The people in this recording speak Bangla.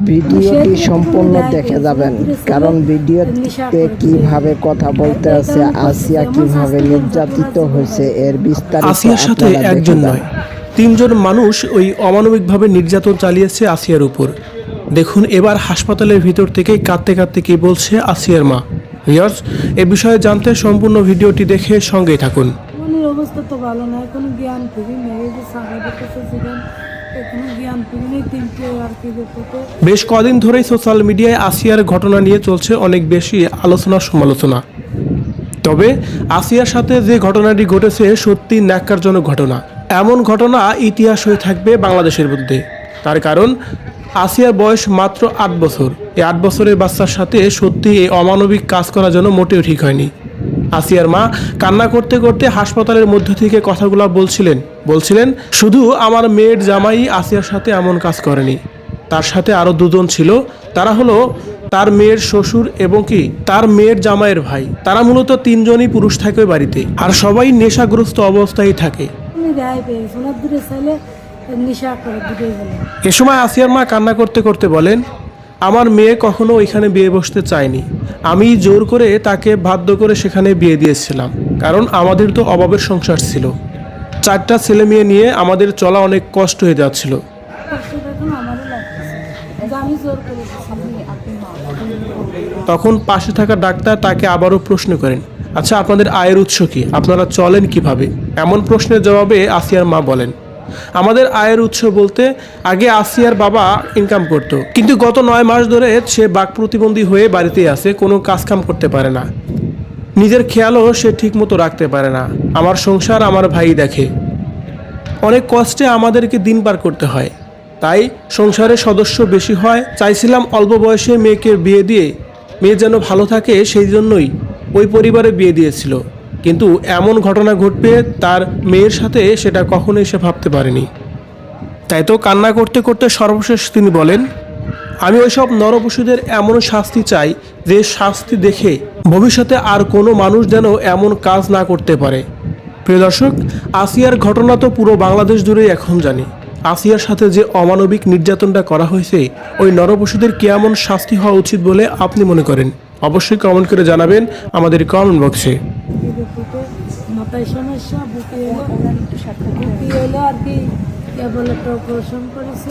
ভিডিওটি সম্পূর্ণ দেখে যাবেন, কারণ ভিডিওতে কিভাবে কথা বলতে আছে, আসিয়া কিভাবে নির্যাতিত হয়েছে এর বিস্তারিত আসিয়ার সাথে আপনারা একজন দেখে যান। নয়, তিনজন মানুষ ওই অমানবিকভাবে নির্যাতন চালিয়েছে আসিয়ার উপর। দেখুন এবার হাসপাতালের ভিতর থেকে কাঁদতে কাঁদতে কি বলছে আসিয়ার মা। ভিউয়ার্স, এ বিষয়ে জানতে সম্পূর্ণ ভিডিওটি দেখে সঙ্গেই থাকুন। মনের অবস্থা তো ভালো নয়, কোনো জ্ঞান ফিরি নেই, এই যে সাংবাদিক ছিলেন কোনো জ্ঞান ফিরি নেই, তিনটে আর কি দেখতে। বেশ কদিন ধরেই সোশ্যাল মিডিয়ায় আসিয়ার ঘটনা নিয়ে চলছে অনেক বেশি আলোচনা সমালোচনা। তবে আসিয়ার সাথে যে ঘটনাটি ঘটেছে সত্যি ন্যাক্কারজনক ঘটনা। এমন ঘটনা ইতিহাস হয়ে থাকবে বাংলাদেশের মধ্যে। তার কারণ আসিয়ার বয়স মাত্র ৮ বছর। এই ৮ বছরের বাচ্চার সাথে সত্যি এই অমানবিক কাজ করার জন্য মোটেও ঠিক হয়নি। আসিয়ার মা কান্না করতে করতে হাসপাতালের মধ্য থেকে কথাগুলো বলছিলেন শুধু আমার মেয়ের জামাই আসিয়ার সাথে এমন কাজ করেনি, তার সাথে আরও দুজন ছিল। তারা হলো তার মেয়ের শ্বশুর এবং কি তার মেয়ের জামাইয়ের ভাই। তারা মূলত তিনজনই পুরুষ থাকে ওই বাড়িতে, আর সবাই নেশাগ্রস্ত অবস্থায় থাকে। আমি রায় পেয়েছি ওনার দূরে ছেলে নেশা করে দিকে গেল। এ সময় আসিয়ার মা কান্না করতে করতে বলেন, আমার মেয়ে কখনো ওইখানে বিয়ে বসতে চায়নি। আমি জোর করে তাকে বাধ্য করে সেখানে বিয়ে দিয়েছিলাম, কারণ আমাদের তো অভাবের সংসার ছিল। 4টা ছেলে মেয়ে নিয়ে আমাদের চলা অনেক কষ্ট হয়ে যাচ্ছিল। কষ্ট এখন আমারও লাগতেছে যে আমি জোর করেছি। তখন পাশে থাকা ডাক্তার তাকে আবারও প্রশ্ন করেন, আচ্ছা আপনাদের আয়ের উৎস কি, আপনারা চলেন কিভাবে? এমন প্রশ্নের জবাবে আসিয়ার মা বলেন, আমাদের আয়ের উৎস বলতে আগে আসিয়ার বাবা ইনকাম করত, কিন্তু গত 9 মাস ধরে সে বাক প্রতিবন্ধী হয়ে বাড়িতেই আছে, কোনো কাজকাম করতে পারে না, নিজের খেয়ালও সে ঠিক মতো রাখতে পারে না। আমার সংসার আমার ভাই দেখে, অনেক কষ্টে আমাদেরকে দিন পার করতে হয়, তাই সংসারে সদস্য বেশি হয়। চাইছিলাম অল্প বয়সে মেয়েকে বিয়ে দিয়ে মেয়ে যেন ভালো থাকে, সেই জন্যই ওই পরিবারে বিয়ে দিয়েছিল। কিন্তু এমন ঘটনা ঘটবে তার মেয়ের সাথে, সেটা কখনোই সে ভাবতে পারেনি। তাই তো কান্না করতে করতে সর্বশেষ তিনি বলেন, আমি ওইসব নরপশুদের এমন শাস্তি চাই যে শাস্তি দেখে ভবিষ্যতে আর কোনো মানুষ যেন এমন কাজ না করতে পারে। প্রিয় দর্শক, আসিয়ার ঘটনা তো পুরো বাংলাদেশ জুড়েই এখন জানি। আসিয়ার সাথে যে অমানবিক নির্যাতনটা করা হয়েছে, ওই নরপশুদের কেমন শাস্তি হওয়া উচিত বলে আপনি মনে করেন? অবশ্যই কমেন্ট করে জানাবেন আমাদের কমেন্ট বক্সে। মাথায় সমস্যা, বুকে এলো আর কি কেবল একটা অপারেশন করেছে।